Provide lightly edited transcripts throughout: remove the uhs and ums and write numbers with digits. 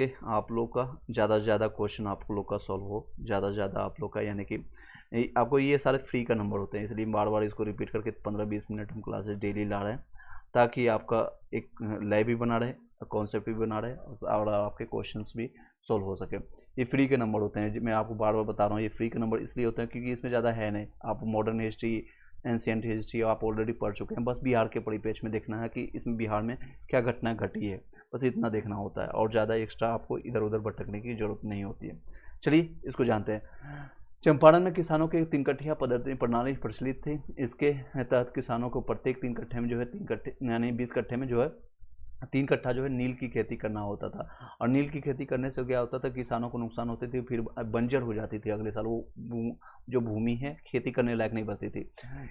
कि आप लोग का ज़्यादा से ज़्यादा क्वेश्चन आप लोग का सॉल्व हो, ज़्यादा से ज़्यादा आप लोग का, यानी कि आपको ये सारे फ्री का नंबर होते हैं, इसलिए बार बार इसको रिपीट करके 15-20 मिनट हम क्लासेस डेली ला रहे हैं, ताकि आपका एक लय भी बना रहे, कॉन्सेप्ट भी बना रहे और आपके क्वेश्चंस भी सॉल्व हो सके। ये फ्री के नंबर होते हैं, मैं आपको बार बार बता रहा हूँ, ये फ्री के नंबर इसलिए होते हैं क्योंकि इसमें ज़्यादा है नहीं। आप मॉडर्न हिस्ट्री, एंशियंट हिस्ट्री आप ऑलरेडी पढ़ चुके हैं, बस बिहार के परिप्रेक्ष्य में देखना है कि इसमें बिहार में क्या घटना घटी है, बस इतना देखना होता है, और ज़्यादा एक्स्ट्रा आपको इधर उधर भटकने की जरूरत नहीं होती है। चलिए इसको जानते हैं। चंपारण में किसानों के 3 कट्ठिया पद्धति प्रणाली प्रचलित थी। इसके तहत किसानों को प्रत्येक 3 कट्ठे में जो है 3 कट्ठे यानी 20 कट्ठे में जो है 3 कट्ठा जो है नील की खेती करना होता था। और नील की खेती करने से क्या होता था, किसानों को नुकसान होती थी, फिर बंजर हो जाती थी, अगले साल वो जो भूमि है खेती करने लायक नहीं बचती थी।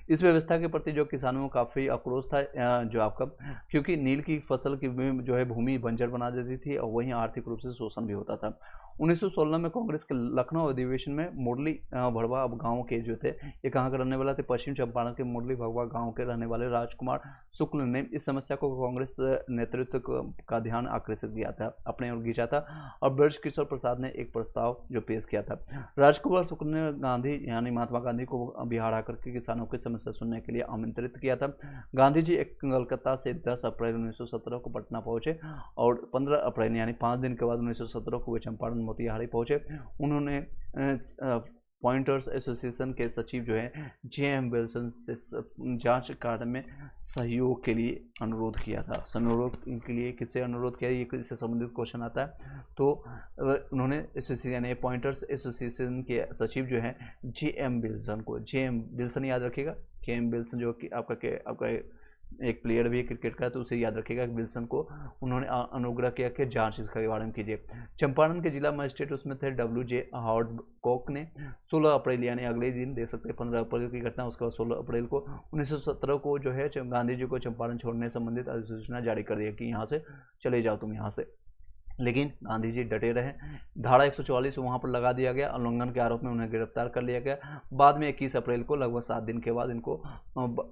इस व्यवस्था के प्रति जो किसानों में काफ़ी आक्रोश था, जो आपका, क्योंकि नील की फसल की जो है भूमि बंजर बना देती थी और वहीं आर्थिक रूप से शोषण भी होता था। 1916 में कांग्रेस के लखनऊ अधिवेशन में मुरली भड़वा अब गांव के जो थे, ये कहाँ के रहने वाला थे, पश्चिम चंपारण के मुरली भड़वा गांव के रहने वाले राजकुमार शुक्ल ने इस समस्या को कांग्रेस नेतृत्व का ध्यान आकर्षित किया था, अपने ओर खींचा था, और ब्रज किशोर प्रसाद ने एक प्रस्ताव जो पेश किया था। राजकुमार शुक्ल ने गांधी यानी महात्मा गांधी को बिहार आकर के किसानों की समस्या सुनने के लिए आमंत्रित किया था। गांधी जी एक कलकत्ता से 10 अप्रैल 1917 को पटना पहुंचे और 15 अप्रैल यानी 5 दिन के बाद 1917 को वे चंपारण मोतिहारी पहुंचे। उन्होंने पॉइंटर्स एसोसिएशन के सचिव जो है जे.एम. विल्सन से जांच कार्य में सहयोग के लिए अनुरोध किया था। अनुरोध के लिए किससे अनुरोध किया, ये इससे संबंधित क्वेश्चन आता है। तो उन्होंने एसोसिएशन यानी पॉइंटर्स एसोसिएशन के सचिव जो है जे.एम. विल्सन को, जे.एम. विल्सन याद रखिएगा, जे.एम. विल्सन जो कि आपका एक प्लेयर भी है क्रिकेट का, तो उसे याद रखिएगा। विल्सन को उन्होंने अनुग्रह किया कि जांच इसके बारे में कीजिए। चंपारण के जिला मजिस्ट्रेट उसमें थे डब्ल्यू.जे. हार्ड कॉक ने 16 अप्रैल यानी अगले दिन दे सकते हैं, 15 अप्रैल की घटना, उसके बाद 16 अप्रैल को 1917 को जो है गांधी जी को चंपारण छोड़ने संबंधित अधिसूचना जारी कर दिया कि यहाँ से चले जाओ तुम यहाँ से। लेकिन गांधी जी डटे रहे। धारा 144 वहाँ पर लगा दिया गया, उल्लंघन के आरोप में उन्हें गिरफ्तार कर लिया गया। बाद में 21 अप्रैल को लगभग 7 दिन के बाद इनको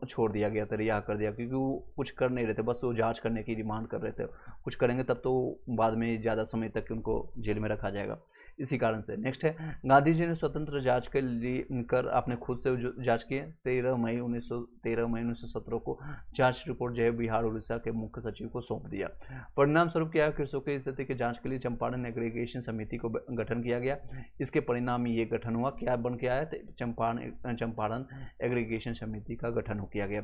छोड़ दिया गया था, रिहा कर दिया, क्योंकि वो कुछ कर नहीं रहे थे, बस वो जांच करने की डिमांड कर रहे थे। कुछ करेंगे तब तो बाद में ज़्यादा समय तक उनको जेल में रखा जाएगा, इसी कारण से। नेक्स्ट है, गांधी जी ने स्वतंत्र जांच के लिए कर अपने खुद से जांच किए। 13 मई 1917 को जांच रिपोर्ट जो है बिहार उड़ीसा के मुख्य सचिव को सौंप दिया। परिणाम स्वरूप क्या, कृषकों की स्थिति की जांच के लिए चंपारण एग्रीगेशन समिति को गठन किया गया। इसके परिणाम ये गठन हुआ, क्या बन के आया, चंपारण एग्रीगेशन समिति का गठन किया गया।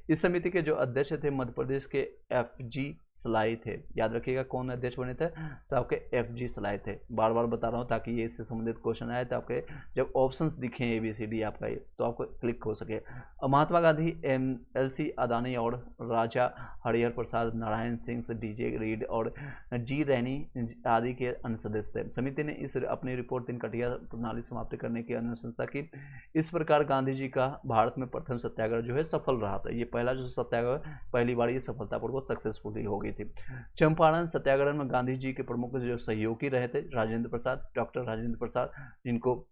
इस समिति के जो अध्यक्ष थे मध्य प्रदेश के एफ.जी. सलाई थे। याद रखिएगा कौन अध्यक्ष बने थे, तो आपके एफ.जी. सलाई थे। बार बार बता रहा हूँ ताकि ये इससे संबंधित क्वेश्चन आए तो आपके जब ऑप्शंस दिखें ABCD आपका ये, तो आपको क्लिक हो सके। महात्मा गांधी, LC अदानी और राजा हरिहर प्रसाद, नारायण सिंह, DJ रीड और जी रैनी आदि के अन्य सदस्य थे। समिति ने इस अपनी रिपोर्ट 3 कट्ठिया प्रणाली समाप्त करने की अनुशंसा की। इस प्रकार गांधी जी का भारत में प्रथम सत्याग्रह जो है सफल रहा था। ये पहला जो सत्याग्रह, पहली बार ये सफलतापूर्वक सक्सेसफुली हो गई थी। चंपारण सत्याग्रह में गांधी जी के प्रमुख जो सहयोगी रहे थे राजेंद्र प्रसाद, डॉक्टर राजेंद्र प्रसाद, जिनको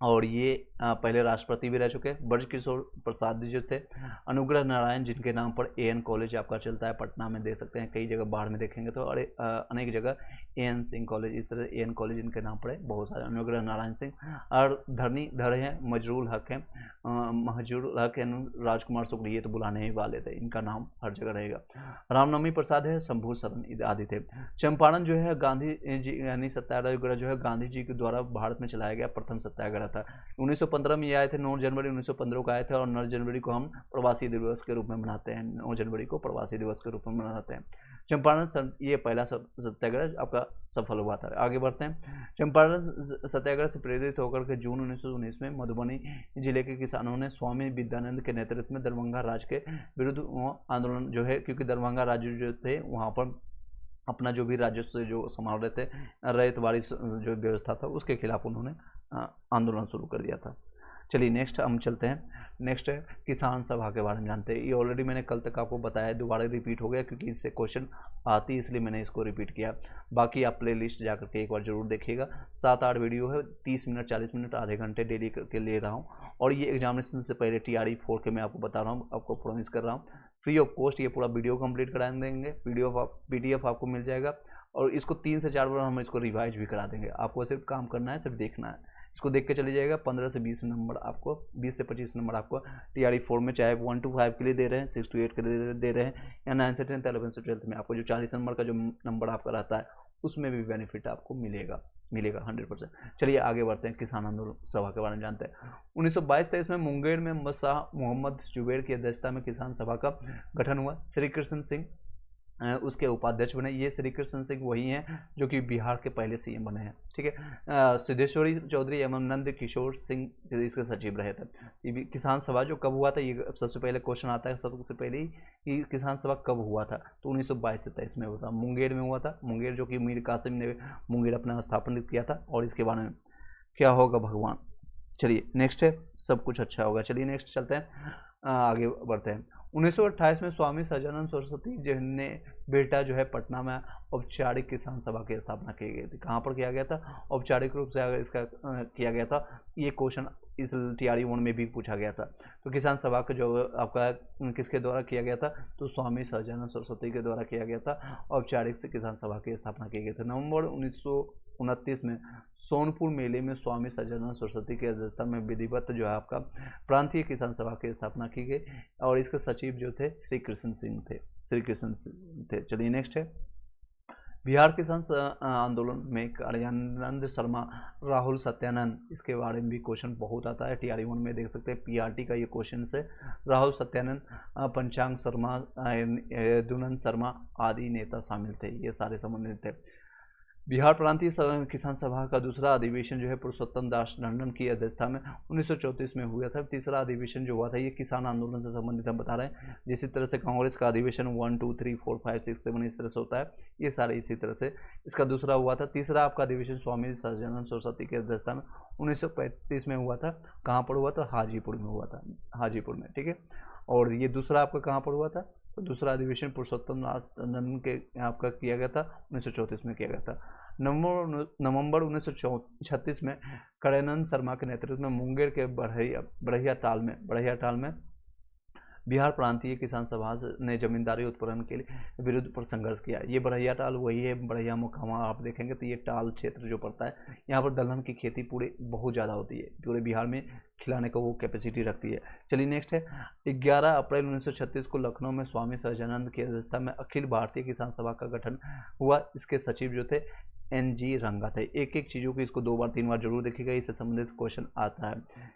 और ये पहले राष्ट्रपति भी रह चुके हैं। ब्रज किशोर प्रसाद जी जो थे, अनुग्रह नारायण जिनके नाम पर AN कॉलेज आपका चलता है पटना में, देख सकते हैं, कई जगह बाहर में देखेंगे तो अनेक जगह AN सिंह कॉलेज, इस तरह AN कॉलेज इनके नाम पर है, बहुत सारे। अनुग्रह नारायण सिंह और धर हैं, मजरूल हक हैं, महजूर हक है, राजकुमार शुक्ल, ये तो बुलाने ही वाले थे, इनका नाम हर जगह रहेगा। रामनवमी प्रसाद है, शंभू शरण आदि थे। चंपारण जो है गांधी जी यानी सत्याग्रह जो है गांधी जी के द्वारा भारत में चलाया गया प्रथम सत्याग्रह था। 1915 में ये आए थे, 9 जनवरी 1915 को आए थे, और 9 जनवरी को हम प्रवासी दिवस के रूप में मनाते हैं। 9 जनवरी को प्रवासी दिवस के रूप में मनाते हैं। चंपारण ये पहला सत्याग्रह आपका सफल हुआ था। आगे बढ़ते हैं। चंपारण सत्याग्रह से प्रेरित होकर के जून 1919 में मधुबनी जिले के किसानों ने स्वामी विद्यानंद के नेतृत्व में दरभंगा राज्य के विरुद्ध आंदोलन जो है, क्योंकि दरभंगा राज्य जो थे वहाँ पर अपना जो भी राजस्व जो संभाल रहे थे, रैयतवाड़ी जो व्यवस्था था, उसके खिलाफ उन्होंने आंदोलन शुरू कर दिया था। चलिए नेक्स्ट हम चलते हैं। नेक्स्ट है किसान सभा के बारे में जानते हैं। ये ऑलरेडी मैंने कल तक आपको बताया, दोबारा रिपीट हो गया क्योंकि इससे क्वेश्चन आती है, इसलिए मैंने इसको रिपीट किया। बाकी आप प्ले लिस्ट जाकर के एक बार जरूर देखिएगा। 7-8 वीडियो है, 30 मिनट 40 मिनट आधे घंटे डेली करके ले रहा हूँ, और ये एग्जामिनेशन से पहले TRE 4 के मैं आपको बता रहा हूँ, आपको प्रॉमिस कर रहा हूँ फ्री ऑफ कॉस्ट ये पूरा वीडियो कंप्लीट करा देंगे। PDF आपको मिल जाएगा, और इसको 3 से 4 बार हम इसको रिवाइज भी करा देंगे। आपको सिर्फ काम करना है, सिर्फ देखना है, इसको देख के चले जाएगा। 15 से 20 नंबर आपको, 20 से 25 नंबर आपको TRE 4 में, चाहे 1 to 5 के लिए दे रहे हैं, 6 to 8 के लिए दे रहे हैं, या 9 से 10, 11 से 12 में आपको जो 40 नंबर का जो नंबर आपका रहता है उसमें भी बेनिफिट आपको मिलेगा 100%। चलिए आगे बढ़ते हैं, किसान आंदोलन सभा के बारे में जानते हैं। 1922-23 में मुंगेर में मोहम्मद जुबैर की अध्यक्षता में किसान सभा का गठन हुआ। श्री कृष्ण सिंह उसके उपाध्यक्ष बने। ये श्री कृष्ण सिंह वही हैं जो कि बिहार के पहले CM बने हैं, ठीक है। सिद्धेश्वरी चौधरी एवं नंद किशोर सिंह इसके सचिव रहे थे। किसान सभा जो कब हुआ था, ये सबसे पहले क्वेश्चन आता है सबसे पहले ही कि किसान सभा कब हुआ था, तो 1922 से 23 में हुआ था, मुंगेर में हुआ था। मुंगेर जो कि मीर कासिम ने मुंगेर अपना स्थापित किया था। और इसके बारे में क्या होगा भगवान, चलिए नेक्स्ट है, सब कुछ अच्छा होगा। चलिए नेक्स्ट चलते हैं, आगे बढ़ते हैं। 1928 में स्वामी सहजानंद सरस्वती जी ने बेटा जो है पटना में औपचारिक किसान सभा की स्थापना की गई थी। कहाँ पर किया गया था, औपचारिक रूप से अगर इसका किया गया था। ये क्वेश्चन इस TRE 1 में भी पूछा गया था। तो किसान सभा का जो आपका किसके द्वारा किया गया था, तो स्वामी सहजानंद सरस्वती के द्वारा किया गया था। औपचारिक से किसान सभा की स्थापना की गई थी। नवंबर 1929 में सोनपुर मेले में स्वामी सहजानंद सरस्वती की अध्यक्षता में विधिवत जो है आपका प्रांतीय किसान सभा की स्थापना की गई। और इसके सचिव जो थे श्री कृष्ण सिंह थे। चलिए नेक्स्ट है, बिहार किसान आंदोलन में कार्यानंद शर्मा, राहुल सत्यानंद, इसके बारे में भी क्वेश्चन बहुत आता है। TRE 1 में देख सकते हैं, PRT का ये क्वेश्चन है। राहुल सत्यानंद, पंचांग शर्मा, यदुनंद शर्मा आदि नेता शामिल थे, ये सारे संबंधित थे। बिहार प्रांतीय किसान सभा का दूसरा अधिवेशन जो है पुरुषोत्तम दास टंडन की अध्यक्षता में 1934 में हुआ था। तीसरा अधिवेशन जो हुआ था ये किसान आंदोलन से संबंधित हम बता रहे हैं। जिस तरह से कांग्रेस का अधिवेशन 1, 2, 3, 4, 5, 6, 7 इस तरह से होता है, ये सारे इसी तरह से इसका दूसरा हुआ था। तीसरा आपका अधिवेशन स्वामी सहजानंद सरस्वती की अध्यक्षता में 1935 में हुआ था। कहाँ पर हुआ था, हाजीपुर में हुआ था, हाजीपुर में, ठीक है। और ये दूसरा आपका कहाँ पर हुआ था, तो दूसरा अधिवेशन पुरुषोत्तम दास टंडन के आपका किया गया था, 1934 में किया गया था। नवंबर 1936 में कल्याणंद शर्मा के नेतृत्व में मुंगेर के बढ़िया टाल में बिहार प्रांतीय किसान सभा ने जमींदारी उत्पीड़न के लिए विरुद्ध पर संघर्ष किया। ये बढ़िया टाल वही है, बढ़िया मोकामा आप देखेंगे तो ये टाल क्षेत्र जो पड़ता है, यहाँ पर दलहन की खेती पूरे बहुत ज़्यादा होती है, पूरे बिहार में खिलाने का वो कैपेसिटी रखती है। चलिए नेक्स्ट है, 11 अप्रैल 1936 को लखनऊ में स्वामी सहजानंद की अध्यक्षता में अखिल भारतीय किसान सभा का गठन हुआ। इसके सचिव जो थे NG रंगा थे। एक एक चीज़ों को इसको 2 बार 3 बार जरूर देखिएगा, इससे संबंधित क्वेश्चन आता है।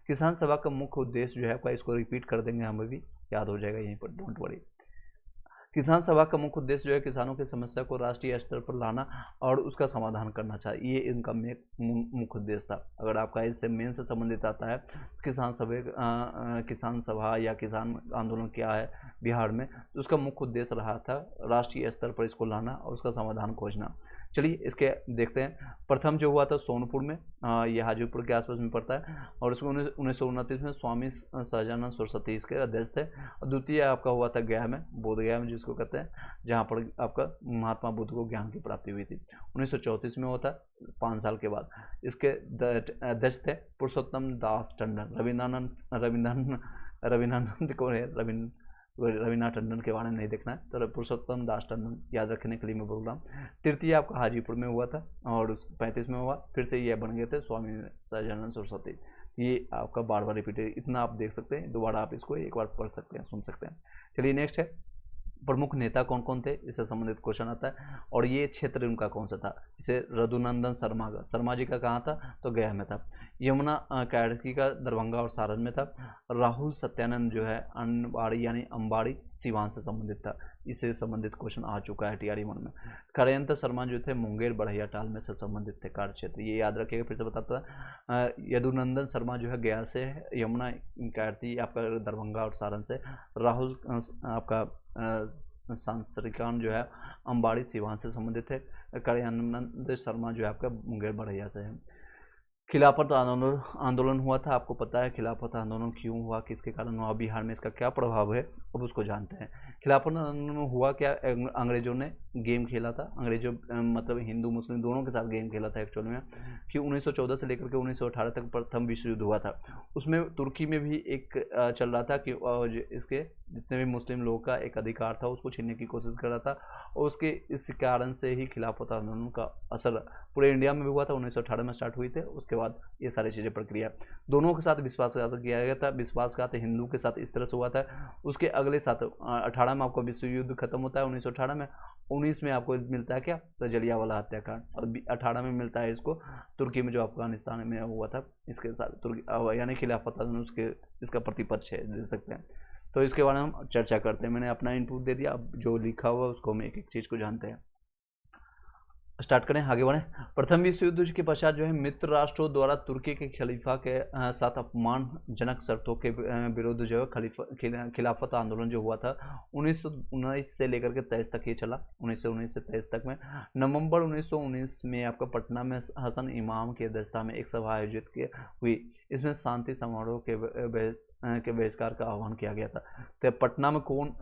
किसान सभा का मुख्य उद्देश्य जो है आपका, इसको रिपीट कर देंगे, हमें भी याद हो जाएगा यहीं पर, डोंट वरी। किसान सभा का मुख्य उद्देश्य जो है किसानों की समस्या को राष्ट्रीय स्तर पर लाना और उसका समाधान करना चाहिए, ये इनका मुख्य उद्देश्य था। अगर आपका इससे मेन से संबंधित आता है किसान सभा या किसान आंदोलन क्या है बिहार में, तो उसका मुख्य उद्देश्य रहा था राष्ट्रीय स्तर पर इसको लाना और उसका समाधान खोजना। चलिए इसके देखते हैं। प्रथम जो हुआ था सोनपुर में, ये हाजीपुर के आसपास में पड़ता है, और उसको 1929 में स्वामी सहजानंद सरस्वती इसके अध्यक्ष थे। और द्वितीय आपका हुआ था गया में, बोधगया में जिसको कहते हैं, जहाँ पर आपका महात्मा बुद्ध को ज्ञान की प्राप्ति हुई थी। 1934 में हुआ था, 5 साल के बाद। इसके अध्यक्ष थे पुरुषोत्तम दास टंडन। रविनानंद को रविनाथ टंडन के बारे में नहीं देखना है, तो पुरुषोत्तम दास टंडन याद रखने के लिए मैं बोल रहा हूँ। तृतीय आपका हाजीपुर में हुआ था और 35 में हुआ, फिर से ये बन गए थे स्वामी सहजानंद सरस्वती। ये आपका बार बार रिपीट है, इतना आप देख सकते हैं, दोबारा आप इसको एक बार पढ़ सकते हैं, सुन सकते हैं। चलिए नेक्स्ट है, प्रमुख नेता कौन कौन थे, इससे संबंधित क्वेश्चन आता है। और ये क्षेत्र उनका कौन सा था, इसे रघुनंदन शर्मा जी का कहाँ था, तो गया में था। यमुना कैडकी का दरभंगा और सारण में था। राहुल सत्यानंद जो है अनबाड़ी यानी अंबाड़ी सिवान से संबंधित था, इससे संबंधित क्वेश्चन आ चुका है TRE 1 में। कल्याणंद शर्मा जो थे मुंगेर बढ़िया टाल में से संबंधित थे कार्य क्षेत्र, ये याद रखिएगा, फिर से बताता है। यदुनंदन शर्मा जो है गया से है, यमुना कैडकी आपका दरभंगा और सारण से, राहुल आपका सांसरिकान जो है अंबाड़ी सिवान से संबंधित है। कल्याणंद शर्मा जो है आपका मुंगेर बढ़िया से है। खिलाफत आंदोलन हुआ था, आपको पता है खिलाफत आंदोलन क्यों हुआ, किसके कारण हुआ, बिहार में इसका क्या प्रभाव है, अब उसको जानते हैं। खिलाफत आंदोलन में हुआ क्या, अंग्रेजों ने गेम खेला था, अंग्रेजों मतलब हिंदू मुस्लिम दोनों के साथ गेम खेला था एक्चुअल में, कि 1914 से लेकर के 1918 तक प्रथम विश्व युद्ध हुआ था। उसमें तुर्की में भी एक चल रहा था कि इसके जितने भी मुस्लिम लोगों का एक अधिकार था उसको छीनने की कोशिश कर रहा था, और उसके इस कारण से ही खिलाफत आंदोलन का असर पूरे इंडिया में भी हुआ था। 1918 में स्टार्ट हुई थे, उसके बाद ये सारी चीज़ें प्रक्रिया दोनों के साथ विश्वासघात किया गया था। विश्वासघात हिंदू के साथ इस तरह से हुआ था। उसके अगले साथ 18 में आपका विश्व युद्ध खत्म होता है 1918 में। 19 में आपको मिलता है क्या, तो जलियांवाला हत्याकांड, और 18 में मिलता है इसको तुर्की में जो अफगानिस्तान में हुआ था इसके साथ तुर्की, यानी खिलाफत आंदोलन उसके इसका प्रतिपक्ष है दे सकते हैं। तो इसके बारे में हम चर्चा करते हैं। मैंने अपना इनपुट दे दिया, अब जो लिखा हुआ है उसको हम एक एक चीज़ को जानते हैं। स्टार्ट करें, आगे बढ़ें। प्रथम विश्व युद्ध के पश्चात जो है मित्र राष्ट्रों द्वारा तुर्की के खलीफा के साथ अपमानजनक शर्तों के विरुद्ध जो है खिलाफत आंदोलन जो हुआ था 1919 से लेकर के 23 तक ये चला। 1919 से 23 तक में नवंबर 1919 में आपका पटना में हसन इमाम की अध्यक्षता में एक सभा आयोजित हुई। इसमें शांति समारोह के बहिष्कार का आह्वान किया गया था। तो पटना में कौन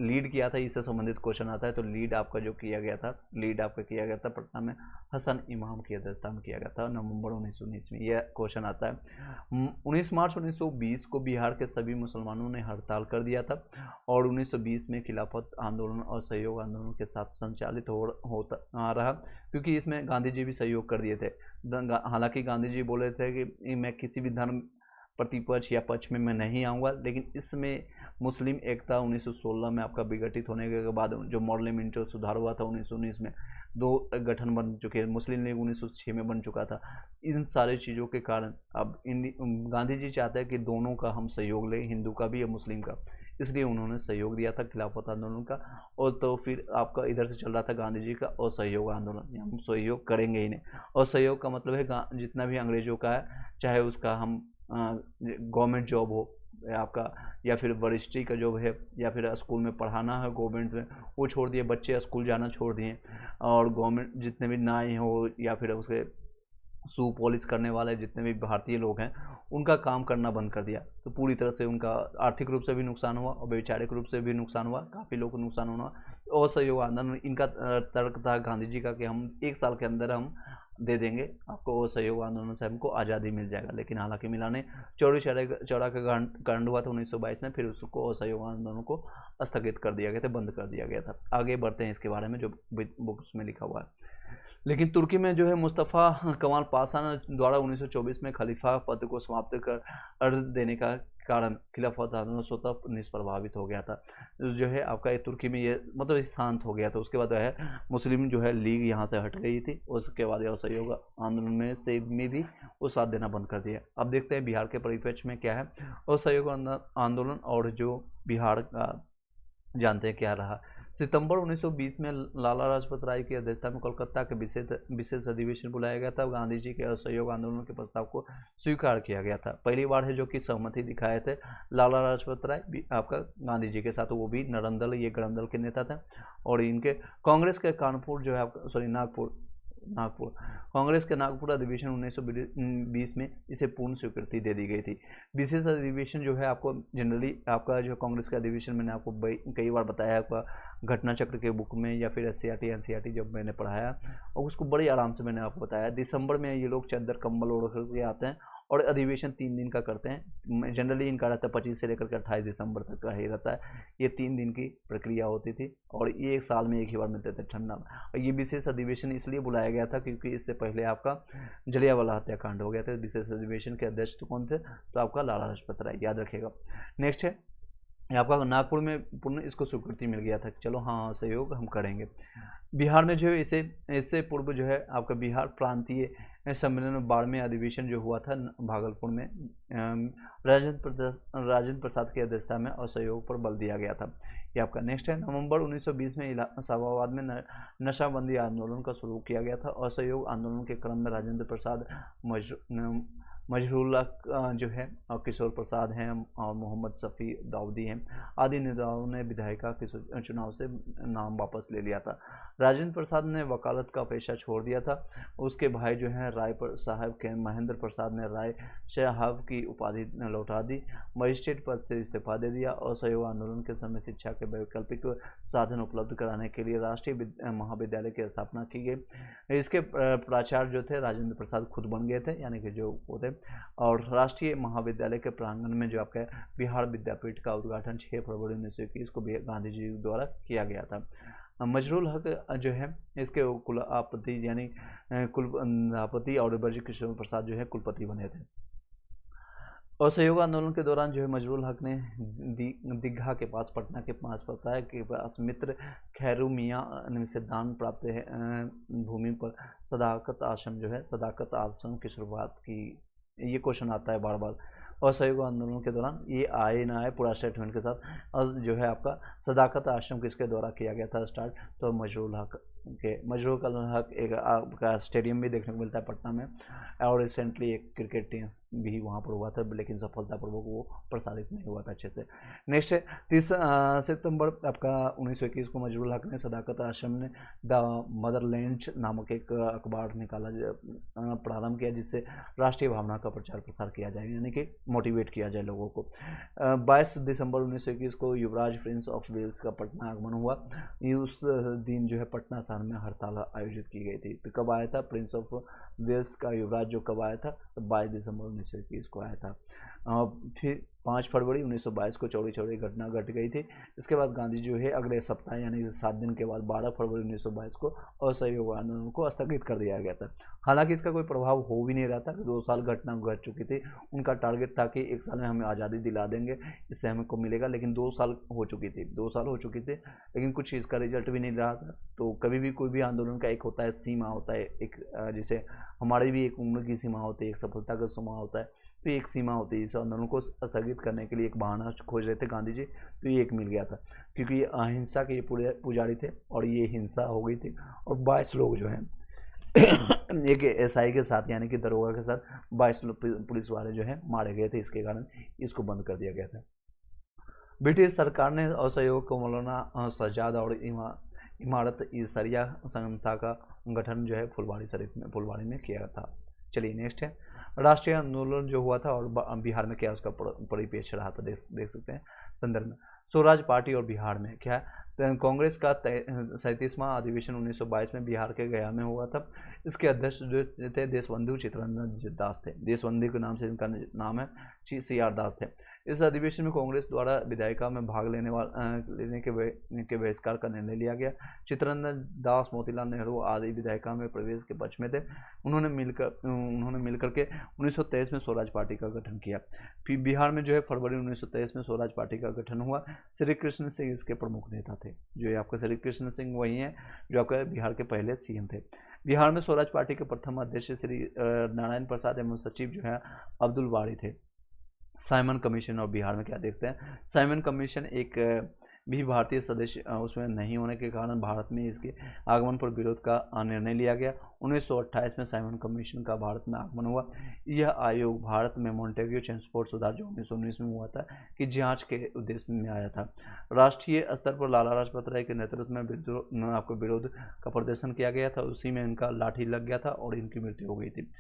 लीड किया था, इससे संबंधित क्वेश्चन आता है। तो लीड आपका जो किया गया था, लीड आपका किया गया था पटना में हसन इमाम की अध्यक्षता में किया गया था नवंबर 1919 में। यह क्वेश्चन आता है। 19 मार्च 1920 को बिहार के सभी मुसलमानों ने हड़ताल कर दिया था, और 1920 में खिलाफत आंदोलन और सहयोग आंदोलन के साथ संचालित होता रहा, क्योंकि इसमें गांधी जी भी सहयोग कर दिए थे। हालांकि गांधी जी बोले थे कि मैं किसी भी धर्म प्रतिपक्ष या पक्ष में मैं नहीं आऊँगा, लेकिन इसमें मुस्लिम एकता 1916 में आपका विघटित होने के बाद जो पार्लियामेंट सुधार हुआ था 1919 में, दो गठन बन चुके हैं। मुस्लिम लीग 1906 में बन चुका था। इन सारी चीज़ों के कारण अब गांधी जी चाहते हैं कि दोनों का हम सहयोग लें, हिंदू का भी और मुस्लिम का, इसलिए उन्होंने सहयोग दिया था खिलाफत आंदोलन का। और तो फिर आपका इधर से चल रहा था गांधी जी का असहयोग आंदोलन, हम सहयोग करेंगे ही नहीं। और सहयोग का मतलब है जितना भी अंग्रेजों का है, चाहे उसका हम गवर्नमेंट जॉब हो आपका, या फिर वरिष्ठी का जॉब है, या फिर स्कूल में पढ़ाना है गवर्नमेंट में, वो छोड़ दिए, बच्चे स्कूल जाना छोड़ दिए। और गवर्नमेंट जितने भी नाई हो या फिर उसके शू पॉलिश करने वाले जितने भी भारतीय लोग हैं, उनका काम करना बंद कर दिया। तो पूरी तरह से उनका आर्थिक रूप से भी नुकसान हुआ और वैचारिक रूप से भी नुकसान हुआ, काफ़ी लोगों को नुकसान हुआ। और सहयोग आंदोलन इनका तर्क था गांधी जी का कि हम 1 साल के अंदर हम दे देंगे आपको, वो सहयोग आंदोलन से हमको आज़ादी मिल जाएगा। लेकिन हालांकि मिला नहीं। चौरी चौरा का कांड हुआ था 1922 में, फिर उसको असहयोग आंदोलन को स्थगित कर दिया गया था, बंद कर दिया गया था। आगे बढ़ते हैं इसके बारे में जो बुक्स में लिखा हुआ है। लेकिन तुर्की में जो है मुस्तफ़ा कमाल पाशा द्वारा 1924 में खलीफा पद को समाप्त कर देने का कारण खिलाफत आंदोलन स्वतः निष्प्रभावित हो गया था। जो है आपका तुर्की में ये मतलब शांत हो गया था। उसके बाद है मुस्लिम जो है लीग यहाँ से हट गई थी। उसके बाद असहयोग आंदोलन में भी वो साथ देना बंद कर दिया। अब देखते हैं बिहार के परिप्रेक्ष्य में क्या है। असहयोग आंदोलन और जो बिहार का जानते हैं क्या रहा। सितंबर 1920 में लाला लाजपत राय की अध्यक्षता में कोलकाता के विशेष अधिवेशन बुलाया गया था। गांधी जी के असहयोग आंदोलन के प्रस्ताव को स्वीकार किया गया था। पहली बार है जो कि सहमति दिखाए थे लाला लाजपत राय आपका गांधी जी के साथ, वो भी नरंदल ये गरंदल के नेता थे। और इनके कांग्रेस के कानपुर जो है आपका नागपुर कांग्रेस के नागपुर अधिवेशन 1920 में इसे पूर्ण स्वीकृति दे दी गई थी। विशेष अधिवेशन जो है आपको जनरली आपका जो कांग्रेस का अधिवेशन मैंने आपको कई बार बताया आपका घटना चक्र के बुक में या फिर एनसीईआरटी जब मैंने पढ़ाया, और उसको बड़ी आराम से मैंने आपको बताया। दिसंबर में ये लोग चादर कंबल ओढ़ करके आते हैं और अधिवेशन 3 दिन का करते हैं। जनरली इनका रहता है 25 से लेकर के 28 दिसंबर तक का ही रहता है। ये 3 दिन की प्रक्रिया होती थी और ये 1 साल में एक ही बार मिलते थे ठंडा में। और ये विशेष अधिवेशन इसलिए बुलाया गया था क्योंकि इससे पहले आपका जलियांवाला हत्याकांड हो गया था। विशेष अधिवेशन के अध्यक्ष कौन थे, तो आपका लाला लाजपत राय, याद रखिएगा। नेक्स्ट है आपका नागपुर में पूर्ण इसको स्वीकृति मिल गया था कि चलो हाँ सहयोग हम करेंगे। बिहार में जो है इससे पूर्व जो है आपका बिहार प्रांतीय सम्मेलन में 12वें अधिवेशन जो हुआ था भागलपुर में राजेंद्र प्रसाद की अध्यक्षता में और सहयोग पर बल दिया गया था। ये आपका नेक्स्ट है। नवंबर 1920 में इलाहाबाद में नशाबंदी आंदोलन का शुरू किया गया था और सहयोग आंदोलन के क्रम में राजेंद्र प्रसाद मजहरूल हक जो है और किशोर प्रसाद हैं और मोहम्मद शफी दाऊदी हैं आदि नेताओं ने विधायिका के चुनाव से नाम वापस ले लिया था। राजेंद्र प्रसाद ने वकालत का पेशा छोड़ दिया था। उसके भाई जो हैं राय साहब के महेंद्र प्रसाद ने राय साहब की उपाधि लौटा दी, मजिस्ट्रेट पद से इस्तीफा दे दिया और सहयोग आंदोलन के समय शिक्षा के वैकल्पिक साधन उपलब्ध कराने के लिए राष्ट्रीय महाविद्यालय की स्थापना की गई। इसके प्राचार्य जो थे राजेंद्र प्रसाद खुद बन गए थे, यानी कि जो वो थे। और राष्ट्रीय महाविद्यालय के प्रांगण में जो आपका बिहार विद्यापीठ का उद्घाटन 6 फरवरी 1921 को गांधी जी द्वारा किया गया था। मजरूल हक जो है इसके कुलपति यानी कुलपति और ब्रजकिशोर प्रसाद जो है कुलपति बने थे। असहयोग आंदोलन के दौरान जो है मजरूल हक ने दीघा के पास पटना के पास पता है कि मित्र खैरू मियाँ से दान प्राप्त है भूमि पर सदाकत आश्रम जो है सदाकत आश्रम की शुरुआत की। ये क्वेश्चन आता है बार बार। असहयोग आंदोलन के दौरान ये आए ना आए पूरा स्टेटमेंट के साथ। और जो है आपका सदाकत आश्रम किसके द्वारा किया गया था स्टार्ट, तो मजरूल हक के। मजरूल हक एक आपका स्टेडियम भी देखने को मिलता है पटना में और रिसेंटली एक क्रिकेट टीम भी वहाँ पर हुआ था, लेकिन सफलतापूर्वक वो प्रसारित नहीं हुआ था अच्छे से। नेक्स्ट है 30 सितंबर आपका 1921 को मजरूल हक ने सदाकत आश्रम ने द मदरलैंड नामक एक अखबार निकाला प्रारंभ किया, जिससे राष्ट्रीय भावना का प्रचार प्रसार किया जाए, यानी कि मोटिवेट किया जाए लोगों को। 22 दिसंबर 1921 को युवराज प्रिंस ऑफ वेल्स का पटना आगमन हुआ। उस दिन जो है पटना शहर में हड़ताल आयोजित की गई थी। तो कब आया था प्रिंस ऑफ वेल्स का युवराज जो कब आया था, तो 22 दिसंबर 1921 को आया था। फिर 5 फरवरी 1922 को चौड़ी चौड़ी घटना घट गई थी। इसके बाद गांधी जो है अगले सप्ताह यानी 7 दिन के बाद 12 फरवरी 1922 को असहयोग आंदोलन को स्थगित कर दिया गया था। हालांकि इसका कोई प्रभाव हो भी नहीं रहा था, 2 साल घटना घट चुकी थी। उनका टारगेट था कि 1 साल में हमें आज़ादी दिला देंगे, इससे हमें को मिलेगा, लेकिन 2 साल हो चुकी थी, 2 साल हो चुकी थी, लेकिन कुछ चीज़ का रिजल्ट भी नहीं रहा था। तो कभी भी कोई भी आंदोलन का एक होता है सीमा होता है, एक जैसे हमारी भी एक उम्र की सीमा होती है, एक सफलता का सीमा होता है, तो एक सीमा होती है। इस आंदोलन को स्थगित करने के लिए एक बहाना खोज रहे थे गांधी जी, तो ये एक मिल गया था, क्योंकि अहिंसा के ये पूरे पुजारी थे और ये हिंसा हो गई थी। और 22 लोग जो हैं एक एसआई के साथ यानी कि दरोगा के साथ 22 पुलिस वाले जो हैं मारे गए थे, इसके कारण इसको बंद कर दिया गया था। ब्रिटिश सरकार ने असहयोग को मौलाना सज्जाद और इमारत सरिया संस्था का गठन जो है फुलवाड़ी में किया था। चलिए नेक्स्ट है राष्ट्रीय आंदोलन जो हुआ था और बिहार में क्या उसका परिपेक्ष रहा था, देख सकते हैं संदर्भ में। स्वराज पार्टी और बिहार में क्या है, तो कांग्रेस का 37वां अधिवेशन 1922 में बिहार के गया में हुआ था। इसके अध्यक्ष जो थे देशबंधु चित्तरंजन दास थे, देशबंधु के नाम से इनका नाम है, CR दास थे। इस अधिवेशन में कांग्रेस द्वारा विधायिका में भाग लेने के बहिष्कार का निर्णय लिया गया। चित्तरंजन दास मोतीलाल नेहरू आदि विधायिका में प्रवेश के पक्ष में थे। उन्होंने मिलकर के 1923 में स्वराज पार्टी का गठन किया। फिर बिहार में जो है फरवरी 1923 में स्वराज पार्टी का गठन हुआ। श्री कृष्ण सिंह इसके प्रमुख नेता थे। जो है आपका श्री कृष्ण सिंह वही हैं जो आपका बिहार के पहले CM थे। बिहार में स्वराज पार्टी के प्रथम अध्यक्ष श्री नारायण प्रसाद एवं सचिव जो है अब्दुल बारी थे। साइमन कमीशन और बिहार में क्या देखते हैं, साइमन कमीशन एक भी भारतीय सदस्य उसमें नहीं होने के कारण भारत में इसके आगमन पर विरोध का निर्णय लिया गया। 1928 में साइमन कमीशन का भारत में आगमन हुआ। यह आयोग भारत में मॉन्टेग्यू चेम्सफोर्ड सुधार जो 1919 में हुआ था कि जांच के उद्देश्य में आया था। राष्ट्रीय स्तर पर लाला लाजपत राय के नेतृत्व में आपको विरोध का प्रदर्शन किया गया था। उसी में इनका लाठी लग गया था और इनकी मृत्यु हो गई थी।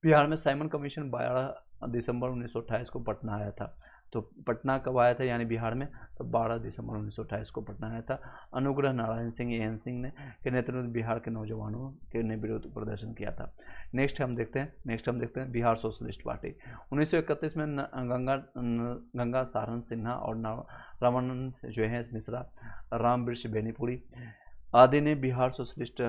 बिहार में साइमन कमीशन 12 दिसंबर 1928 को पटना आया था। तो पटना कब आया था यानी बिहार में, तो 12 दिसंबर 1928 को पटना आया था। अनुग्रह नारायण सिंह AN सिंह ने के नेतृत्व में बिहार के नौजवानों के ने विरोध प्रदर्शन किया था। नेक्स्ट हम देखते हैं बिहार सोशलिस्ट पार्टी। 1931 में गंगा सारण सिन्हा और रामानंद जो है मिश्रा, राम वृक्ष बेनीपुरी आदि ने बिहार सोशलिस्ट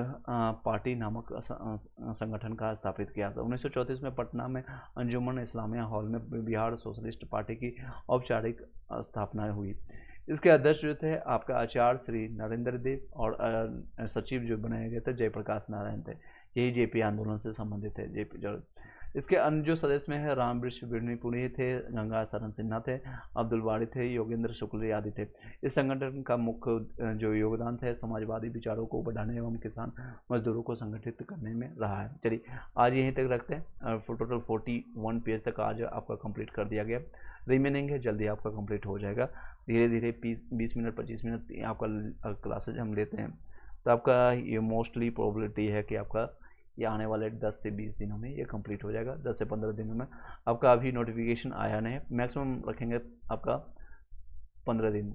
पार्टी नामक संगठन का स्थापित किया था। 1934 में पटना में अंजुमन इस्लामिया हॉल में बिहार सोशलिस्ट पार्टी की औपचारिक स्थापना हुई। इसके अध्यक्ष जो थे आपका आचार्य श्री नरेंद्र देव और सचिव जो बनाए गए थे जयप्रकाश नारायण थे। यही JP आंदोलन से संबंधित है। इसके अन्य जो सदस्य में है राम वृक्ष बिरनीपुरी थे, गंगा शरण सिन्हा थे, अब्दुल बारी थे, योगेंद्र शुक्ल आदि थे। इस संगठन का मुख्य जो योगदान था समाजवादी विचारों को बढ़ाने एवं किसान मजदूरों को संगठित करने में रहा है। चलिए आज यहीं तक रखते हैं। टोटल 41 पेज तक आज आपका कंप्लीट कर दिया गया, रिमेनिंग है जल्दी आपका कंप्लीट हो जाएगा। धीरे धीरे 20 मिनट 25 मिनट आपका क्लासेज हम लेते हैं, तो आपका ये मोस्टली प्रोबेबिलिटी है कि आपका ये आने वाले 10 से 20 दिनों में ये कंप्लीट हो जाएगा। 10 से 15 दिनों में आपका अभी नोटिफिकेशन आया नहीं, मैक्सिमम रखेंगे आपका 15 दिन।